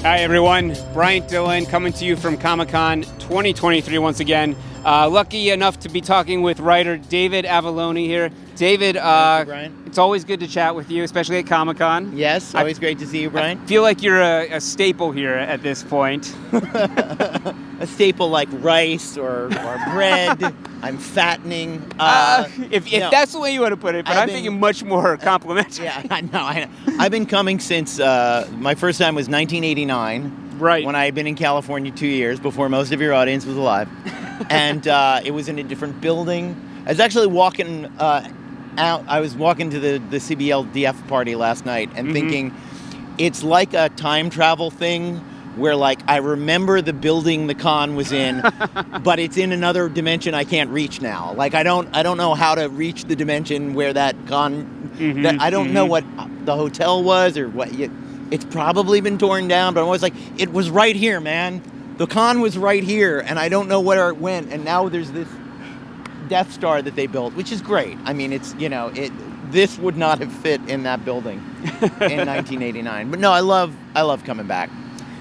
Hi, everyone. Bryant Dillon coming to you from Comic-Con 2023 once again. Lucky enough to be talking with writer David Avallone here. David, Brian. it's always good to chat with you, especially at Comic-Con. Yes, always great to see you, Brian. I feel like you're a staple here at this point. A staple like rice or bread. I'm fattening. If that's the way you want to put it, but I'm thinking much more complimentary. Yeah, I know. I've been coming since my first time was 1989. Right. When I had been in California 2 years before most of your audience was alive. And it was in a different building. I was actually walking out. I was walking to the CBLDF party last night and thinking it's like a time travel thing where, like, I remember the building the con was in, but it's in another dimension I can't reach now. Like, I don't know how to reach the dimension where that con. I don't know what the hotel was or what. It's probably been torn down, but I'm always like, it was right here, man. The con was right here, and I don't know where it went. And now there's this Death Star that they built, which is great. I mean, it's, this would not have fit in that building in 1989. But no, I love coming back.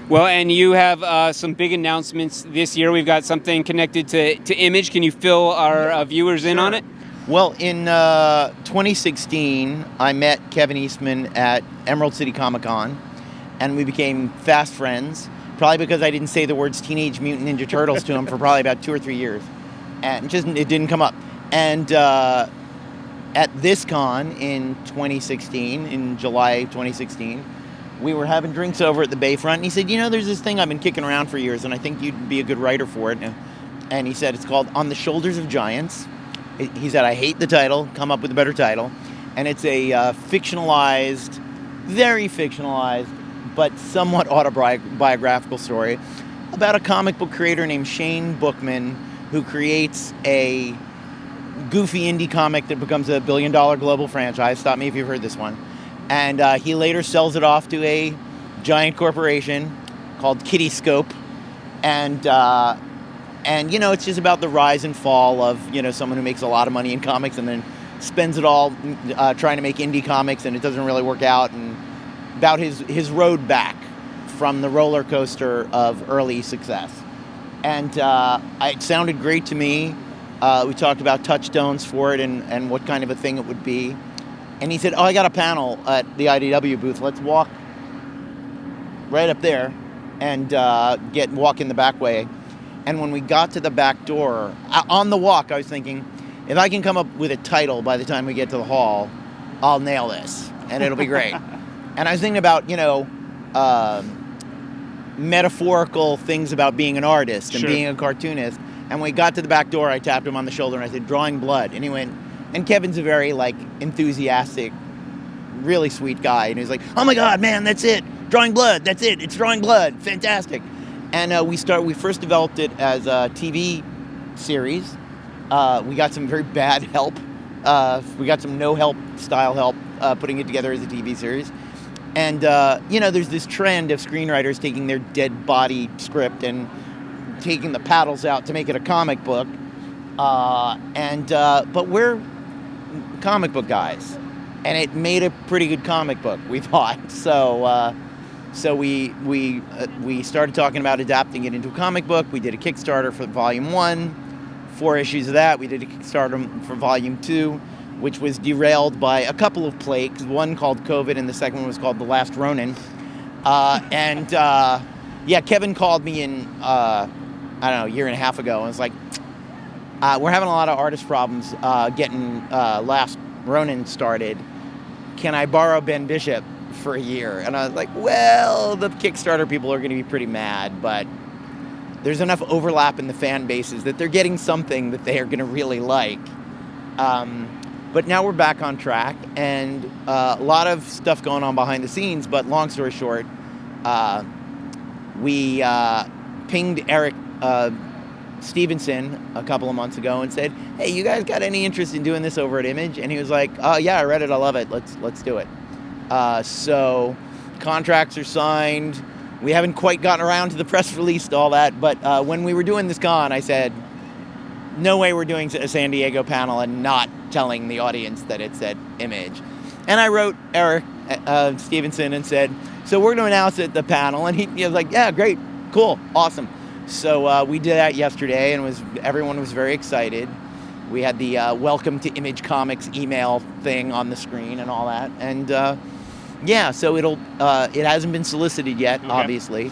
Well, and you have some big announcements this year. We've got something connected to Image. Can you fill our viewers in on it? Well, in 2016, I met Kevin Eastman at Emerald City Comic Con, and we became fast friends, probably because I didn't say the words Teenage Mutant Ninja Turtles to him for probably about 2 or 3 years. And it didn't come up. And at this con in 2016, in July 2016, we were having drinks over at the Bayfront, and he said, there's this thing I've been kicking around for years, and I think you'd be a good writer for it. And he said, it's called On the Shoulders of Giants. He said, I hate the title, come up with a better title. And it's a fictionalized, very fictionalized, but somewhat autobiographical story about a comic book creator named Shane Bookman who creates a goofy indie comic that becomes a billion-dollar global franchise. Stop me if you've heard this one. And he later sells it off to a giant corporation called Kiddyscope. And it's just about the rise and fall of, someone who makes a lot of money in comics and then spends it all trying to make indie comics, and it doesn't really work out, and about his road back from the roller coaster of early success. And it sounded great to me. We talked about touchstones for it and what kind of a thing it would be. And he said, I got a panel at the IDW booth. Let's walk right up there and walk in the back way. And when we got to the back door, on the walk, I was thinking, if I can come up with a title by the time we get to the hall, I'll nail this, and it'll be great. And I was thinking about, metaphorical things about being an artist and being a cartoonist. And when we got to the back door, I tapped him on the shoulder and I said, Drawing Blood. And he went, and Kevin's a very, enthusiastic, really sweet guy. And he was like, oh my God, man, that's it. Drawing Blood, that's it. It's Drawing Blood. Fantastic. And we first developed it as a TV series. We got some very bad help. We got some no-help style help putting it together as a TV series. And, there's this trend of screenwriters taking their dead body script and taking the paddles out to make it a comic book. But we're comic book guys. And it made a pretty good comic book, we thought. So we started talking about adapting it into a comic book. We did a Kickstarter for Volume 1, 4 issues of that. We did a Kickstarter for Volume 2, which was derailed by a couple of plagues, one called COVID and the second one was called The Last Ronin. Kevin called me in, a year and a half ago and was like, we're having a lot of artist problems getting Last Ronin started. Can I borrow Ben Bishop for a year? And I was like, well, the Kickstarter people are going to be pretty mad, but there's enough overlap in the fan bases that they're getting something that they are going to really like. But now we're back on track, and a lot of stuff going on behind the scenes, but long story short, we pinged Eric Stevenson a couple of months ago and said, hey, you guys got any interest in doing this over at Image? And he was like, oh yeah, I read it, I love it, let's do it. So contracts are signed. We haven't quite gotten around to the press release to all that, but when we were doing this con, I said, no way we're doing a San Diego panel and not telling the audience that it's at Image. And I wrote Eric Stevenson and said, so we're going to announce it at the panel. And he was like, yeah, great, cool, awesome. So we did that yesterday, and everyone was very excited. We had the welcome to Image Comics email thing on the screen and all that. And yeah, so it hasn't been solicited yet, okay, obviously.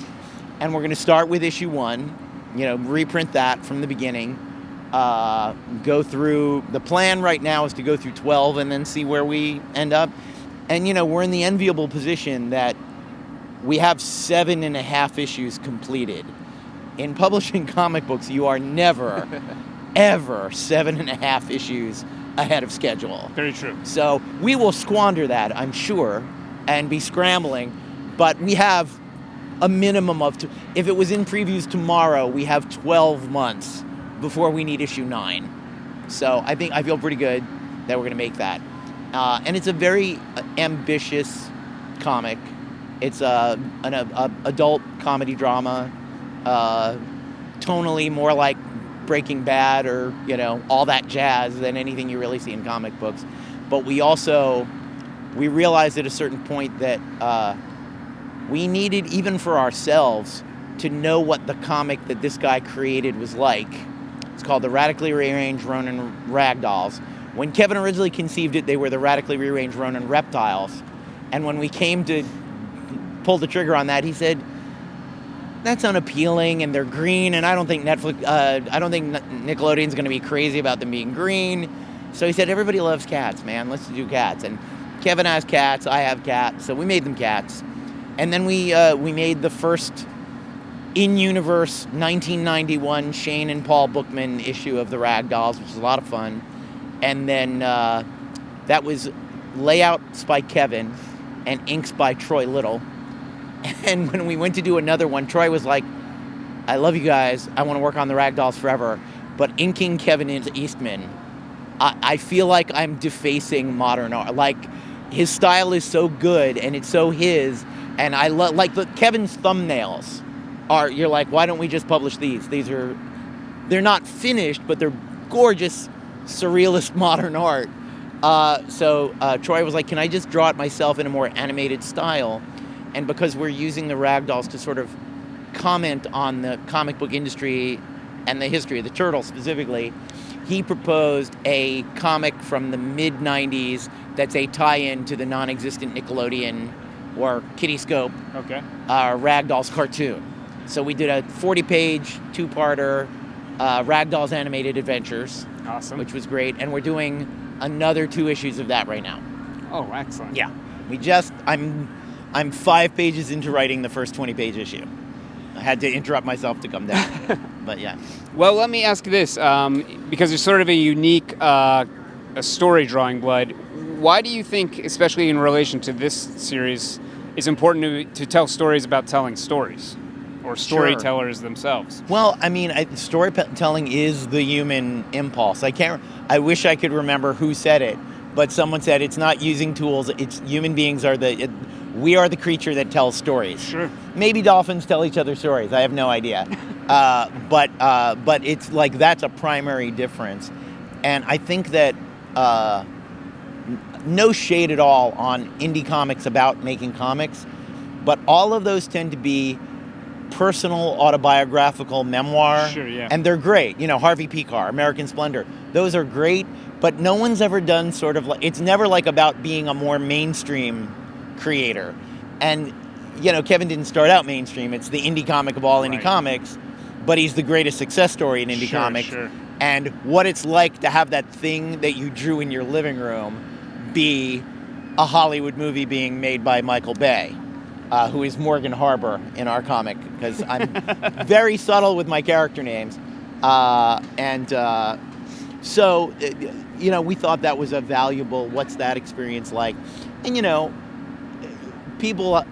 And we're going to start with issue 1, reprint that from the beginning. Go through, the plan right now is to go through 12 and then see where we end up. And, we're in the enviable position that we have 7.5 issues completed. In publishing comic books, you are never, ever 7.5 issues ahead of schedule. Very true. So we will squander that, I'm sure, and be scrambling. But we have a minimum of, if it was in previews tomorrow, we have 12 months before we need issue 9. So I feel pretty good that we're going to make that. And it's a very ambitious comic. It's an adult comedy drama, tonally more like Breaking Bad or, all that jazz than anything you really see in comic books. But we realized at a certain point that we needed, even for ourselves, to know what the comic that this guy created was like. It's called the Radically Rearranged Ronin Ragdolls. When Kevin originally conceived it, they were the Radically Rearranged Ronin Reptiles. And when we came to pull the trigger on that, he said, that's unappealing, and they're green, and I don't think Nickelodeon's going to be crazy about them being green. So he said, everybody loves cats, man. Let's do cats. And Kevin has cats, I have cats, so we made them cats. And then we made the first in-universe 1991 Shane and Paul Bookman issue of the Ragdolls, which was a lot of fun. And then that was layouts by Kevin and inks by Troy Little. And when we went to do another one, Troy was like, I love you guys. I want to work on the Ragdolls forever. But inking Kevin Eastman, I feel like I'm defacing modern art. Like, his style is so good and it's so his. And I love, like, Kevin's thumbnails are, you're like, why don't we just publish these? They're not finished, but they're gorgeous, surrealist modern art. So Troy was like, can I just draw it myself in a more animated style? And because we're using the Ragdolls to sort of comment on the comic book industry and the history of the Turtles specifically, he proposed a comic from the mid-90s that's a tie-in to the non-existent Nickelodeon or Kiddyscope Ragdolls cartoon. So we did a 40-page, 2-parter Ragdolls Animated Adventures. Awesome. Which was great. And we're doing another 2 issues of that right now. Oh, excellent. Yeah. I'm 5 pages into writing the first 20-page issue. I had to interrupt myself to come down. But yeah. Well, let me ask this, because it's sort of a unique story, Drawing Blood. Why do you think, especially in relation to this series, it's important to tell stories about telling stories? Or storytellers themselves? Well, I mean, storytelling is the human impulse. I wish I could remember who said it, but someone said it's not using tools, it's human beings we are the creature that tells stories. Sure. Maybe dolphins tell each other stories. I have no idea. But it's like, that's a primary difference. And I think that no shade at all on indie comics about making comics, but all of those tend to be personal autobiographical memoir. Sure, yeah. And they're great. Harvey Pekar, American Splendor. Those are great, but no one's ever done sort of like, it's never like about being a more mainstream creator. And, Kevin didn't start out mainstream. It's the indie comic of all indie comics, but he's the greatest success story in indie comics. Sure. And what it's like to have that thing that you drew in your living room be a Hollywood movie being made by Michael Bay. Who is Morgan Harbor in our comic, because I'm very subtle with my character names. So, we thought that was a valuable, what's that experience like? And, people,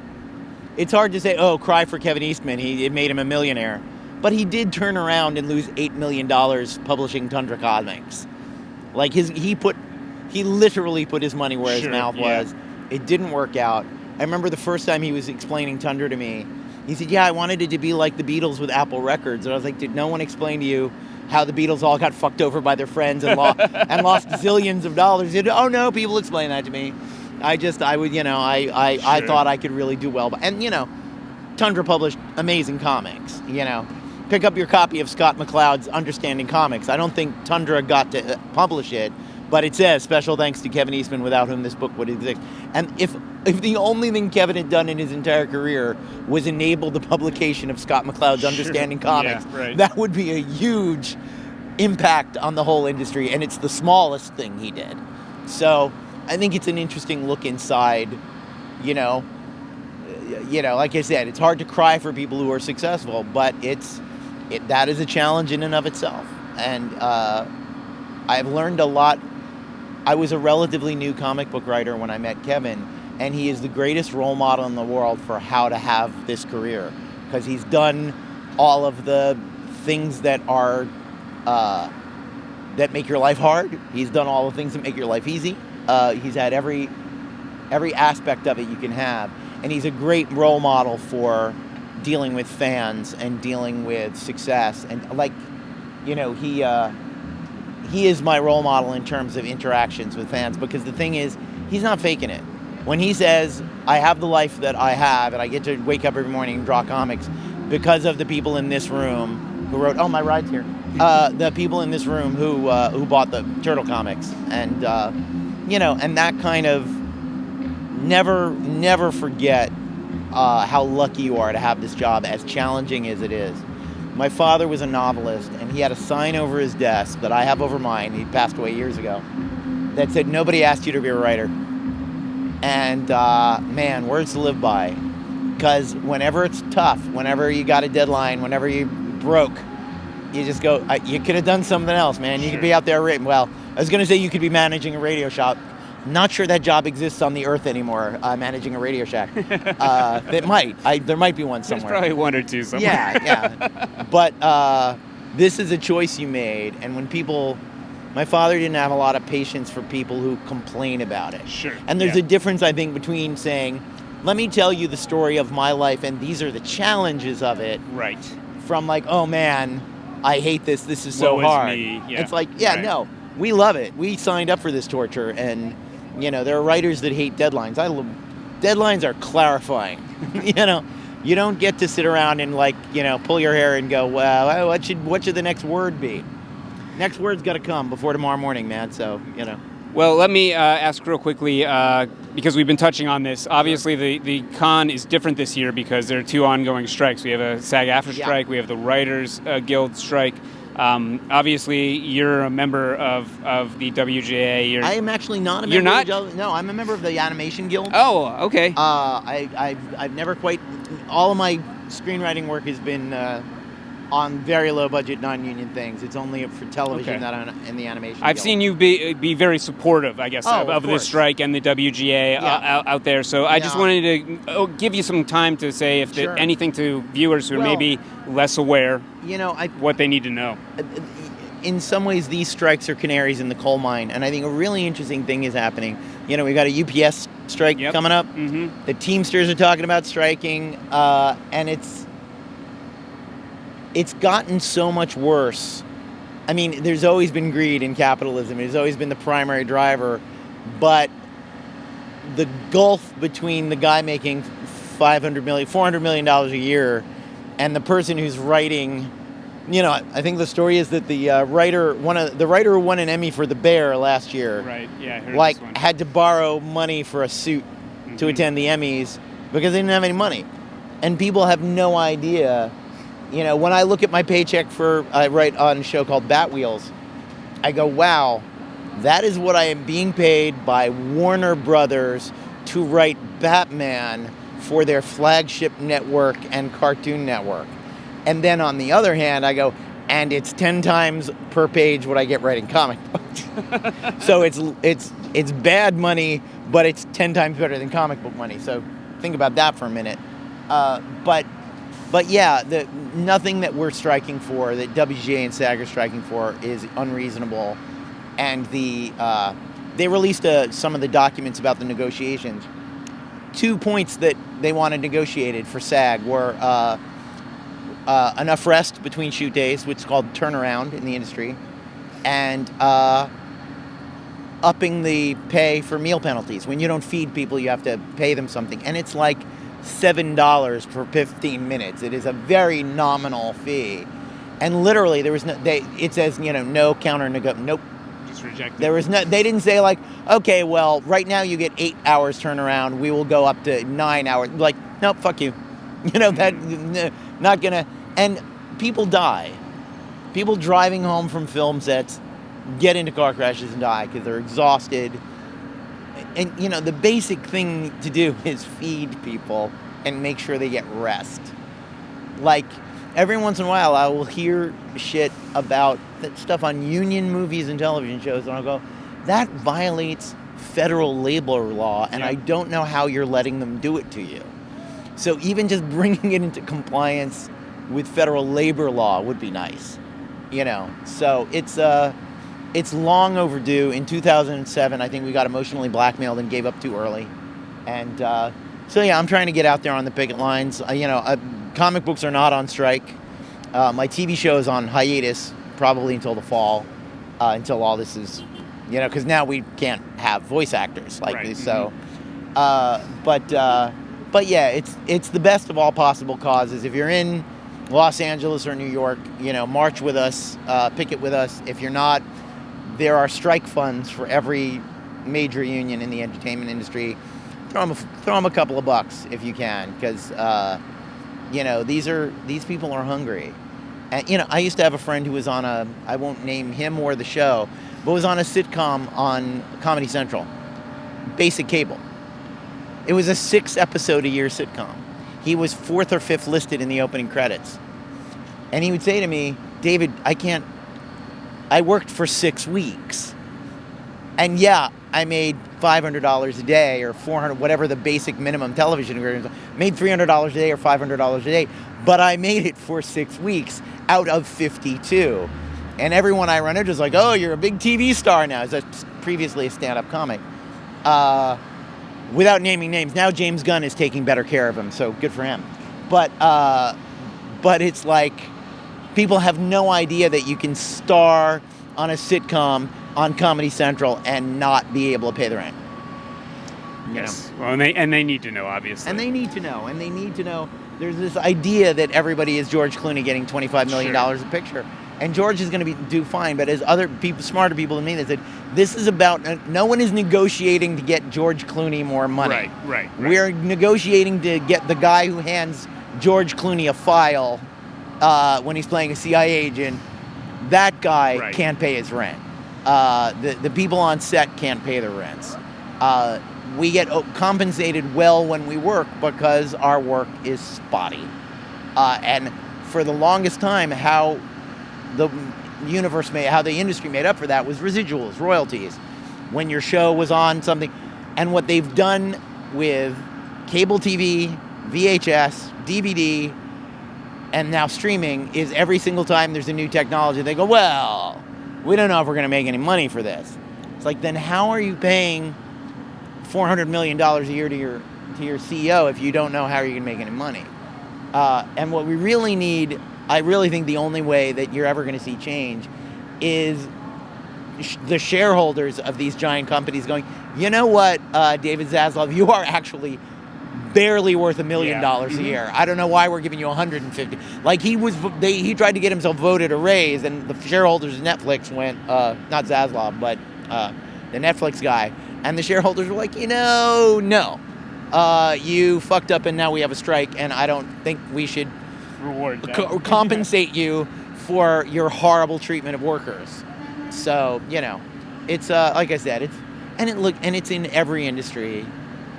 it's hard to say, oh, cry for Kevin Eastman, it made him a millionaire. But he did turn around and lose $8 million publishing Tundra Comics. Like, he literally put his money where his mouth was. It didn't work out. I remember the first time he was explaining Tundra to me, he said, yeah, I wanted it to be like the Beatles with Apple Records. And I was like, did no one explain to you how the Beatles all got fucked over by their friends and lost zillions of dollars? He said, oh no, people explain that to me. I would, I Sure. thought I could really do well. And, Tundra published amazing comics, Pick up your copy of Scott McCloud's Understanding Comics. I don't think Tundra got to publish it, but it says, special thanks to Kevin Eastman, without whom this book would exist. And if the only thing Kevin had done in his entire career was enable the publication of Scott McCloud's Understanding Comics, Yeah, right. that would be a huge impact on the whole industry, and it's the smallest thing he did. So I think it's an interesting look inside, like I said, it's hard to cry for people who are successful, but that is a challenge in and of itself. And I've learned a lot. I was a relatively new comic book writer when I met Kevin, and he is the greatest role model in the world for how to have this career, because he's done all of the things that are that make your life hard. He's done all the things that make your life easy. He's had every aspect of it you can have, and he's a great role model for dealing with fans and dealing with success. And he is my role model in terms of interactions with fans, because the thing is, he's not faking it. When he says, I have the life that I have, and I get to wake up every morning and draw comics because of the people in this room who wrote, my ride's here, the people in this room who bought the Turtle comics. And, and that kind of, never forget how lucky you are to have this job, as challenging as it is. My father was a novelist, and he had a sign over his desk that I have over mine, he passed away years ago, that said, nobody asked you to be a writer. And, man, words to live by. Because whenever it's tough, whenever you got a deadline, whenever you broke, you just go, you could have done something else, man. You could be out there written. Well, I was going to say you could be managing a radio shop. Not sure that job exists on the earth anymore, managing a Radio Shack. It might. There might be one somewhere. There's probably one or two somewhere. Yeah. But this is a choice you made. And when people... My father didn't have a lot of patience for people who complain about it. Sure. And there's a difference, I think, between saying, let me tell you the story of my life, and these are the challenges of it. Right. From like, oh, man, I hate this. This is so hard. Me? Yeah. It's like, no, we love it. We signed up for this torture, and... there are writers that hate deadlines. Deadlines are clarifying. You don't get to sit around and pull your hair and go, well, what should the next word be? Next word's got to come before tomorrow morning, man. So, Well, let me ask real quickly, because we've been touching on this. Obviously, the con is different this year because there are two ongoing strikes. We have a SAG-AFTRA strike. We have the Writers Guild strike. Obviously, you're a member of the WGA. I am actually not a member. You're not? No, I'm a member of the Animation Guild. Oh, okay. I've never quite... All of my screenwriting work has been on very low-budget, non-union things. It's only for television that I'm in the Animation Guild. I've seen you be very supportive, I guess, of this strike and the WGA out there. So I just wanted to give you some time to say if anything to viewers who are maybe less aware what they need to know. In some ways, these strikes are canaries in the coal mine, and I think a really interesting thing is happening. We've got a UPS strike coming up. Mm-hmm. The Teamsters are talking about striking, and it's gotten so much worse. I mean, there's always been greed in capitalism. It's always been the primary driver. But the gulf between the guy making $400 million a year and the person who's writing, I think the story is that the writer who won an Emmy for The Bear last year, right? Yeah, I heard this one. Had to borrow money for a suit to attend the Emmys because they didn't have any money. And people have no idea. When I look at my paycheck I write on a show called Bat Wheels, I go, wow, that is what I am being paid by Warner Brothers to write Batman for their flagship network and Cartoon Network. And then on the other hand, I go, and it's 10 times per page what I get writing comic books. So it's bad money, but it's 10 times better than comic book money. So think about that for a minute. But yeah, nothing that we're striking for, that WGA and SAG are striking for, is unreasonable. And they released some of the documents about the negotiations. 2 points that they wanted negotiated for SAG were enough rest between shoot days, which is called turnaround in the industry, and upping the pay for meal penalties. When you don't feed people, you have to pay them something. And it's like $7 for 15 minutes. It is a very nominal fee. And literally, there was no, it says, no counter nope. Just rejected. There was no, they didn't say like, okay, well, right now you get 8 hours turnaround. We will go up to 9 hours. Like, nope, fuck you. Not gonna, and people die. People driving home from film sets get into car crashes and die because they're exhausted. And, the basic thing to do is feed people and make sure they get rest. Like, every once in a while, I will hear shit about that stuff on union movies and television shows, and I'll go, that violates federal labor law, and I don't know how you're letting them do it to you. So even just bringing it into compliance with federal labor law would be nice. So it's long overdue. In 2007, I think we got emotionally blackmailed and gave up too early. And I'm trying to get out there on the picket lines. Comic books are not on strike. My TV show is on hiatus, probably until the fall, until all this is, because now we can't have voice actors like this. So, but yeah, it's the best of all possible causes. If you're in Los Angeles or New York, march with us, picket with us. If you're not, there are strike funds for every major union in the entertainment industry. Throw them a couple of bucks if you can, because these people are hungry. And I used to have a friend who was on I won't name him or the show, but was on a sitcom on Comedy Central, Basic Cable. It was a 6-episode-a-year sitcom. He was 4th or 5th listed in the opening credits. And he would say to me, David, I worked for 6 weeks. And I made $500 a day or $400, whatever the basic minimum television agreement was. Made $300 a day or $500 a day. But I made it for 6 weeks out of 52. And everyone I run into is like, oh, you're a big TV star now. As previously a stand-up comic. Without naming names, now James Gunn is taking better care of him, so good for him. But it's like people have no idea that you can star on a sitcom on Comedy Central and not be able to pay the rent. Yes. Well, and they need to know, obviously. And they need to know. There's this idea that everybody is George Clooney getting $25 million a picture. And George is going to do fine, but as other people, smarter people than me, they said, this is about, no one is negotiating to get George Clooney more money. Right. We're negotiating to get the guy who hands George Clooney a file when he's playing a CIA agent. That guy can't pay his rent. The people on set can't pay their rents. We get compensated well when we work because our work is spotty. And for the longest time, how the industry made up for that was residuals, royalties. When your show was on something. And what they've done with cable TV, VHS, DVD, and now streaming is every single time there's a new technology, they go, well, we don't know if we're going to make any money for this. It's like, then how are you paying $400 million a year to your CEO if you don't know how you're going to make any money? And what we really need, I really think the only way that you're ever going to see change is the shareholders of these giant companies going, you know what, David Zaslav, you are actually barely worth $1 million a year. I don't know why we're giving you 150. Like he tried to get himself voted a raise, and the shareholders of Netflix went, not Zaslav, but the Netflix guy, and the shareholders were like, no, you fucked up, and now we have a strike, and I don't think we should compensate you for your horrible treatment of workers. So it's like I said, it's in every industry,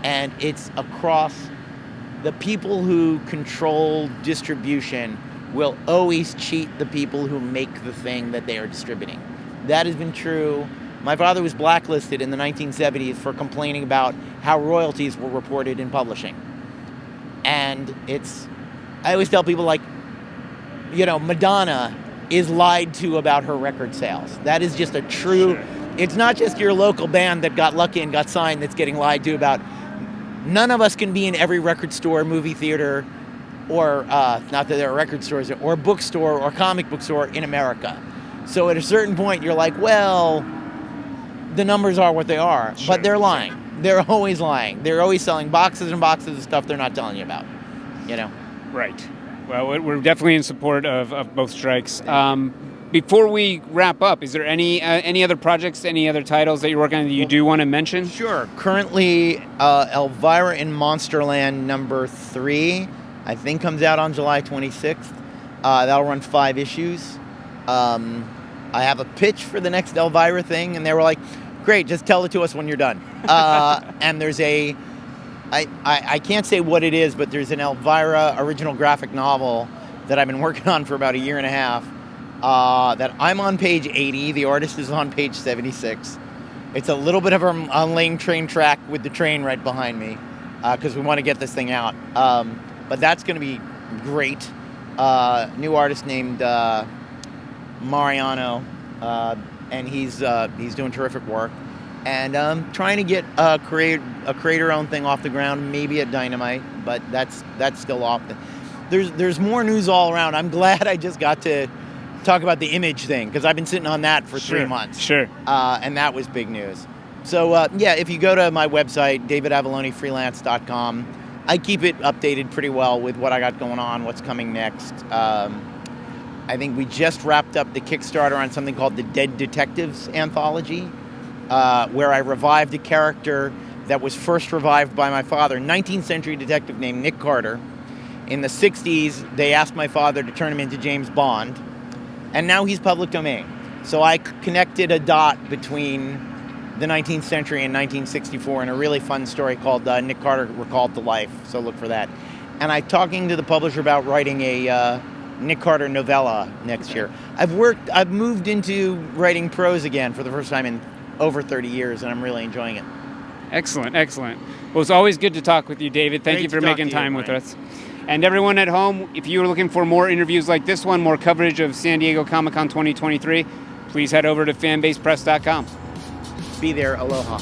and it's across. The people who control distribution will always cheat the people who make the thing that they are distributing. That has been true. My father was blacklisted in the 1970s for complaining about how royalties were reported in publishing. And I always tell people, like, Madonna is lied to about her record sales. That is just a true, it's not just your local band that got lucky and got signed that's getting lied to about. None of us can be in every record store, movie theater, or, not that there are record stores, or bookstore or comic book store in America. So at a certain point, you're like, well, the numbers are what they are. Sure, But they're sure. lying. They're always lying. They're always selling boxes and boxes of stuff they're not telling you about. You know. Right. Well, we're definitely in support of both strikes. Before we wrap up, is there any other projects, any other titles that you're working on that you do want to mention? Sure. Currently, ELVIRA in Monsterland #3, I think, comes out on July 26th. That'll run 5 issues. I have a pitch for the next ELVIRA thing, and they were like, great, just tell it to us when you're done. And there's I can't say what it is, but there's an ELVIRA original graphic novel that I've been working on for about a year and a half. That I'm on page 80. The artist is on page 76. It's a little bit of a laying train track with the train right behind me because we want to get this thing out. But that's going to be great. New artist named Mariano, and he's doing terrific work. And trying to get a creator-owned thing off the ground, maybe at Dynamite, but that's still off. There's more news all around. I'm glad I just got to talk about the Image thing because I've been sitting on that for 3 months. Sure. And that was big news. So if you go to my website, davidavallonefreelance.com, I keep it updated pretty well with what I got going on, what's coming next. I think we just wrapped up the Kickstarter on something called the Dead Detectives Anthology, where I revived a character that was first revived by my father, 19th century detective named Nick Carter. In the 60s, they asked my father to turn him into James Bond, and now he's public domain. So I connected a dot between the 19th century and 1964 in a really fun story called Nick Carter Recalled to Life, so look for that. And I'm talking to the publisher about writing a Nick Carter novella next year. I've moved into writing prose again for the first time in over 30 years, and I'm really enjoying it. Excellent, excellent. Well, it's always good to talk with you, David. Thank you for making time with us. And everyone at home, if you're looking for more interviews like this one, more coverage of San Diego Comic-Con 2023, please head over to fanbasepress.com. Be there. Aloha.